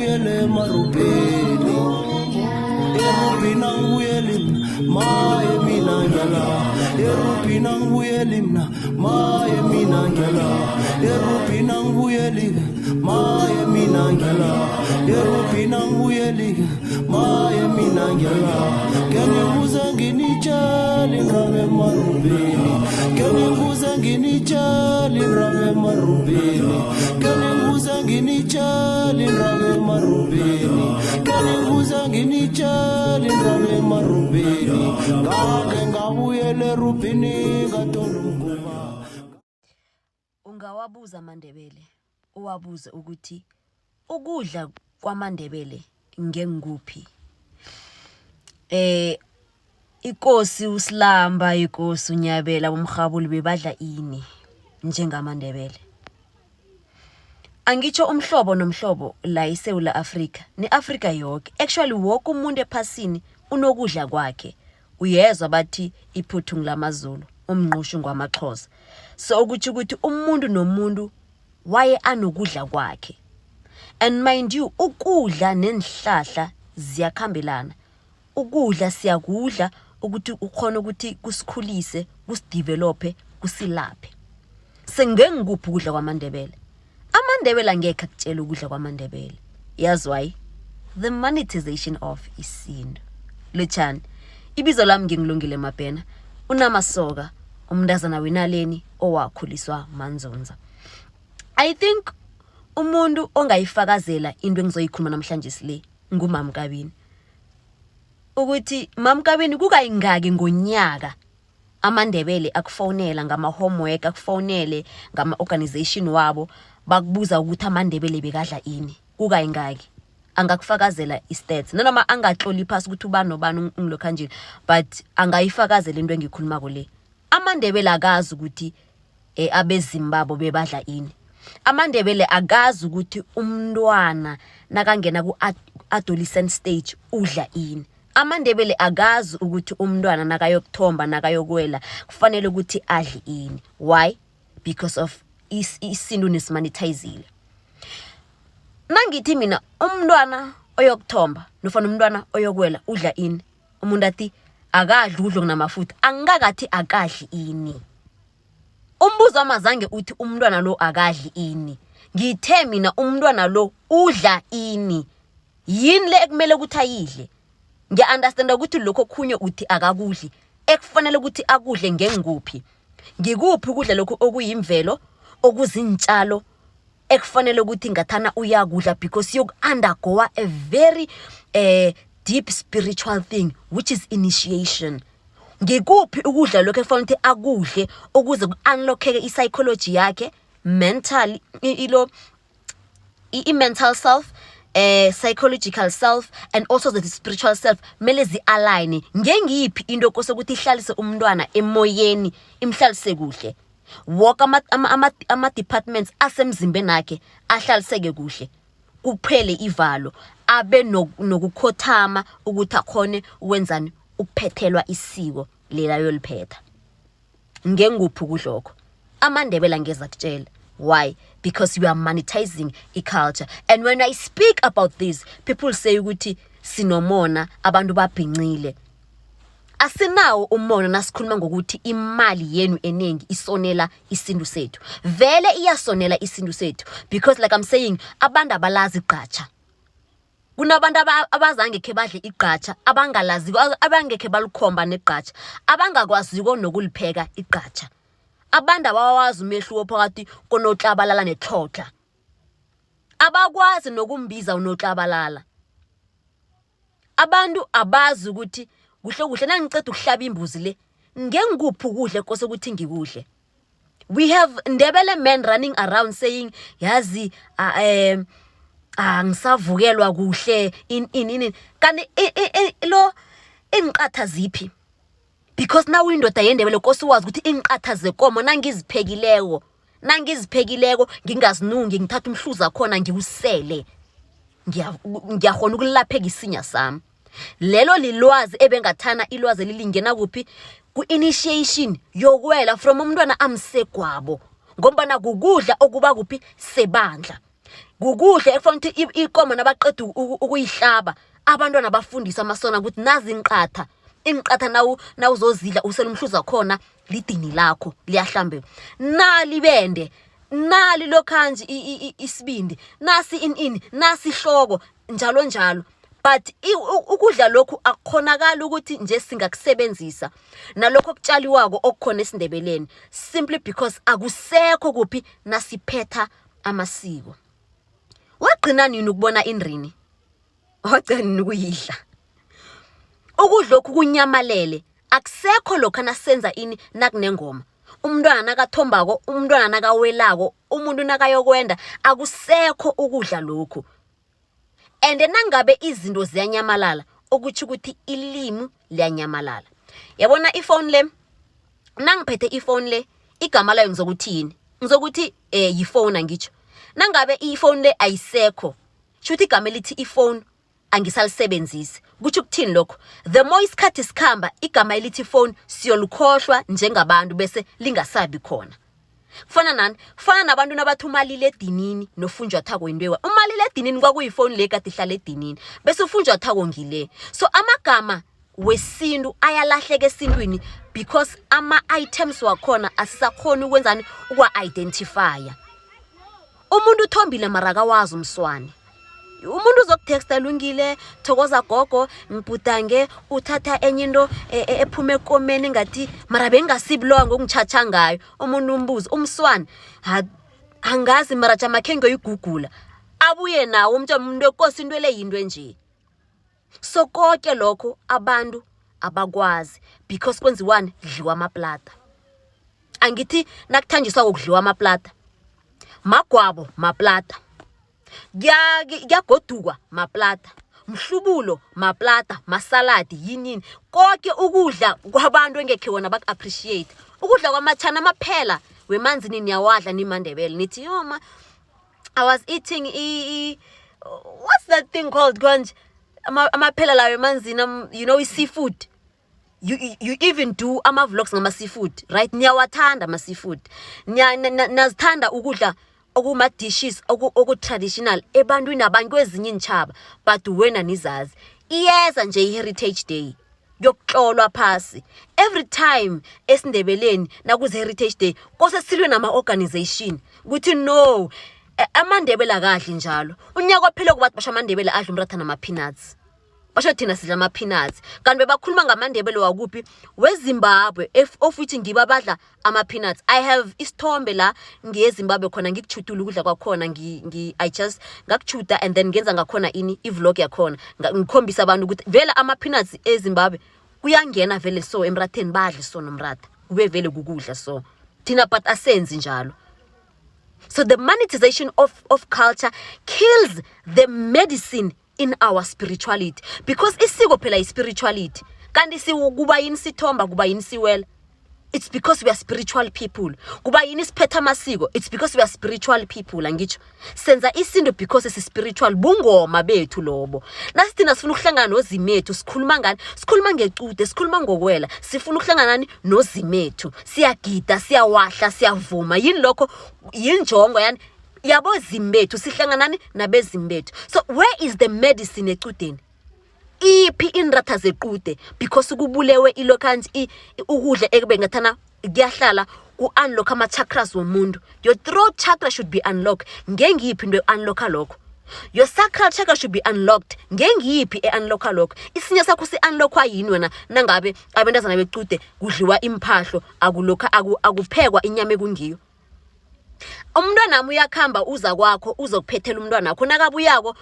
ngibuyele marubeni erubina ngibuyele maye mina ngiyala erubina ngibuyele mina maye mina ngiyala erubina ngibuyele maye mina ngiyala erubina ngibuyele maye mina ngiyala kengibuza nginitshali ngabe marubeni kengibuza nginitshali ngabe marubeni kengibuza nginitshali ngabe marubeni kengibuza nginitshali ngabe marubeni ngake ngabuyele rubini katolumkuba. Ungawabuza amandebele uwabuze ukuthi ukudla kwamandebele ngenguphi. Ikosi uSlamba, ikosi uNyabela, umrhabuli bebadla ini njengamandebele. Angitsho umhlobo nomhlobo la eSouth Africa, neAfrica yonke. Actually wonke umuntu ephasini unokudla kwakhe. Uyezwa bathi iphuthu ngilamaZulu, umnqushu ngwamaXhosa. So ukuthi umuntu nomuntu waye anokudla kwakhe. And mind you, ukudla nenhlahla ziyakhambelana. Ukudla siyakudla ukuthi ukhona ukuthi kusikhulise, kusidevelope, kusilaphe. Sengengikuphi ukudla kwamandebele? Amandebele angeke akutshela ukudla kwamandebele. Yazi why? The monetization of isintu. Lechani, ibizo lami ngingilungile Mabhena. Unamasoka, umndazana wenaleni owakhuliswa Manzunza. I think umuntu ongayifakazela into engizoyikhuluma namhlanje sile ngumama Kabini. Ukuthi Mama Kabini kukayingaki ngonyaka amandebele akufonela ngama homework, akufonele ngama organization wabo bakubuza ukuthi amandebele bekadla ini. Kukayingaki? Angakufakazela istats. Noma angatloli phasi ukuthi ubani nobani ungilokhanjini, but angayifakazela into engikhuluma ko le. Amandebele akazi ukuthi abezimbabo bebadla ini. Amandebele akazi ukuthi umntwana nakangena ku adolescent stage udla ini. Amandebele akazi ukuthi umntwana nakayokuthomba nakayokwela kufanele ukuthi adli ini. Why? Because of isintu nesimonetizile. Nangithi mina umntwana oyokuthomba nofana umntwana oyokwela udla ini, umuntu athi akadli udlo kunamafutha, angakathi akadli ini. Umbuzo amazange uthi umntwana lo akadli ini. Ngithe mina umntwana lo udla ini. Yini le ekumele ukuthi ayidle? Ngiya-understand ukuthi lokho khunye uthi akakudli. Ekufanele ukuthi akudle ngenguphi. Ngikuphi ukudla lokho okuyimvelo, okuzintshalo, ekufanele ukuthi ngathana uyakudla because you undergo a very deep spiritual thing which is initiation. Ngikuphi ukudla lokho ekufanele ukuthi akudle ukuze ku-unlockeke i-psychology yakhe, mentally, i-mental self, psychological self, and also the spiritual self mele zi-align. Ngengiphi into kose ukuthi ihlalise umntwana emoyeni, imhlalise kuhle. Woke ama-departments asemzimbeni akhe ahlaliseke kuhle. Kuphele ivalo, abe nokukhothama ukuthi akhone ukwenzani ukuphethelwa isiko lela yoliphetha. Ngenguphi ukudlokho? Amandebele angeza kutshela. Why? Because we are monetizing a culture. And when I speak about this, people say ukuthi sinomona abantu babhincile. Asinawo umona nasikhuluma ngokuthi imali yenu enengi isonela isintu sethu. Vele iyasonela isintu sethu because like I'm saying, abantu abalazi igqatsha. Kunabantu abazange ke badle igqatsha, abangalazi, abangeke balukhomba negqatsha, abangakwaziko nokulipheka igqatsha. Abantu abawazi umehluko phakathi konoklabalala nexhoxha. Abakwazi nokumbiza unoklabalala. Abantu abazi ukuthi kuhle nangiceda ukuhlaba imbuzi le ngengikuphi ukudle kose ukuthi ngikudle. We have Ndebele men running around saying yazi ngisavukelwa kuhle in kanti lo inqatha ziphi? Because now indoda yendebele kose wazi ukuthi inqatha zekomo nangiziphekileko ngingazinungi ngithatha umhluza khona ngiwusele ngiyakhona ukulapheka isinya sami. Lelo lilwazi ebengathana ilwazi lilingena kuphi ku-initiation yokwela from umntwana amsegwabo ngombana kukudla okuba kuphi sebandla. Kukuhle ekufanele ukuthi ikomo nabaqeda ukuyihlaba abantwana bafundisa amasona ukuthi nazi inqatha nawuzozidla uselumhluza khona lidini lakho liyahlambe nali bende nali lokhanji isibindi nasi ini nasi ihloko njalo but ukudla lokhu akukhonakala ukuthi nje singakusebenzisa nalokho okutshaliwako okukhona esindebeleni simply because akusekho kuphi nasiphetha amasiko. Wagcina nini ukubona indrini? Wagcina nini ukuyidla? Ukudla lokhu kunyamalele akusekho lokho nasenza ini nakunengoma. Umntwana nakathombako, umntwana nakawelako, umuntu nakayokwenda akusekho ukudla lokhu. And nangabe izinto ziyanyamalala ukuthi ukuthi ilimi liyanyamalala. Yabona ifone le nangiphethe ifone le igama layo ngizokuthini? Ngizokuthi yifone ngitsho. Nangabe ifone le ayisekho shuthi igama elithi ifone angisalisebenzisi. Kuthi ukuthini lokho? The more isikhathi sikhamba igama elithi phone siyolukhohlwa njengabantu bese lingasabi khona. Kufana nani? Kufana nabantu nabathi umaliledinini nofunjathako intwewa. Umaliledinini kwakuyifone le kade ihlala edinini bese ufunjathako ngile. So amagama wesintu ayalahleka esintwini because ama-items wakhona asisakhona ukwenzani ukwa-identifya. Umuntu uthombile maraka wazi umswane. Umuntu uzokutexta lungile thokoza gogo ngibhudange uthatha enye into ephume ekomeni ngathi mara bengasibulwa ngokungitshatsha ngayo. Umuntu umbuzo umswane angazi mara jamakhe ngoyigugula abuye nawo umuntu wenkosi into le yinto nje. So konke lokho abantu abakwazi because kwenziwani dliwa amaplata. Angithi nakuthanjiswa ukudliwa amaplata magwabo maplata yagodukwa maplata mhlubulo maplata masaladi yinini konke ukudla kwabantu engekhe wona bak appreciate ukudla kwamachana amaphela wemanzini niyawadla nimandebele nithi yoma I was eating what's that thing called konje amaphela lawe emanzini you know seafood. You even do ama-vlogs ngama-seafood, right? Niyawathanda ama-seafood. Nazithanda ukudla okuma-dishes, oku-traditional, ebantwini abantu kwezinye intshaba, but wena nizazi. Iyeza nje i-Heritage Day, yokuhlolwa phasi. Every time esindebeleni, nakuze Heritage Day, kose silwe nama-organization. Kuthi no, amandebele akadli njalo. Unyaka waphela kubathi basho amandebele adla umratha nama-peanuts. Basho thina sidla ama-peanuts. Kanti bebakhuluma ngamandebele wakuphi weZimbabwe ofuthi ngiba badla ama-peanuts. I have isithombe la ngeZimbabwe khona ngikuchutula ukudla kwakhona I just ngakuchuta and then ngenza ngakhona i-vlog yakhona ngikhombisa abantu ukuthi vele ama-peanuts eZimbabwe kuyangena vele so emratheni badle so nomratha kube vele kukudla so thina but asenzi njalo. So the monetization of culture kills the medicine in our spirituality because isiko phela ispirituality kanti kuba yini sithomba kuba yini siwela. It's because we are spiritual people. Kuba yini siphetha amasiko, it's because we are spiritual people angitsho. Senza isinto because is spiritual bungoma bethu lobo. Nasithina sifuna ukuhlangana nozimethu sikhuluma ngani? Sikhuluma ngecude, sikhuluma ngokwela. Sifuna ukuhlangana nani nozimethu. Siyagida, siyawahla, siyavuma. Yini lokho yinjongo yani yabo zimbethu sihlanganani nabezimbethu. So where is the medicine ecudeni? Iphi inratha zequde because kubulewe ilokhanji ukudla ekube ngathana kuyahlala ku-unlock ama-chakras womuntu. Your throat chakra should be unlocked. Ngengiphi into unlocka lokho? Your sacral chakra should be unlocked. Ngengiphi unlocka lokho? Isinya sakho si-unlockwa yini wena nangabe abentazana bequde kudliwa imphahlo akuphekwa inyama ekungiyo? Umntwana nami uyakhamba uza kwakho uzokuphethela umntwana wakho nakabuyako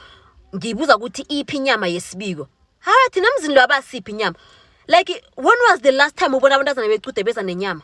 ngibuza ukuthi iphi inyama yesibiko. Hathi namzindlo abasiphi inyama. Like when was the last time ubona abantazana bequde beza nenyama?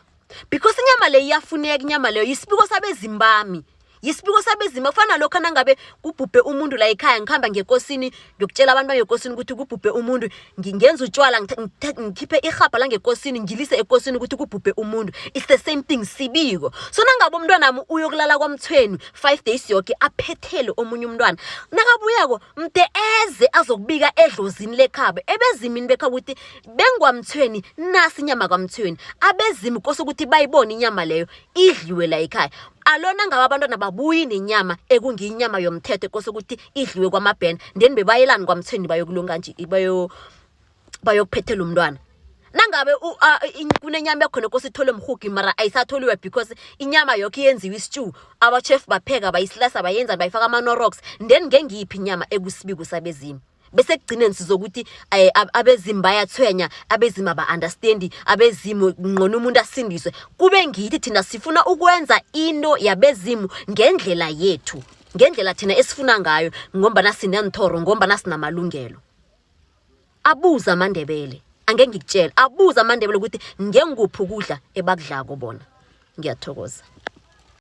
Because inyama le iyafuneka inyama leyo yisibiko sabezimbami. Yisibiko sabezima kufana lokho nangabe kubhubhe umuntu la ekhaya ngikhamba ngekosini ngiyokutshela abantu bangekosini ukuthi kubhubhe umuntu ngingenza utshwala ngikhiphe ihaba la ngekosini ngilise ekosini ukuthi kubhubhe umuntu. It's the same thing sibiko. So nangabe umntwana nami uyokulala kwamthweni 5 days yonke aphethele omunye umntwana nakabuyako mde eze azokubika edlozini lekhaba ebezimini bekhaba ukuthi bengwamthweni nasi inyama kwamthweni abezimi kose ukuthi bayibone inyama leyo idliwe la ekhaya. alona ngaba abantwana babuyi nenyama ekungiyinyama yomthetho kose ukuthi idliwe kwamabhena then bebayelani kwamthweni bayokulunga nje bayokuphethela umntwana nangabe kunenyama ekhona kose ithole mhugi mara ayisatholiwe because inyama yokho yenziwe stew abachef bapheka bayisilasa bayenza bayifaka ama-Knorrox then ngengiphi inyama ekusibiko sabezimu bese kugcineni sizokuthi abezimu bayathwenya abezimu aba-understandi abezimu ngqona umuntu asindiswe kube ngithi thina sifuna ukwenza into yabezimu ngendlela yethu ngendlela thina esifuna ngayo ngombana sinenthoro ngombana sinamalungelo. Abuza amandebele angeke ngikutshela abuza amandebele ukuthi ngenguphi ukudla ebakudlako bona. Ngiyathokoza.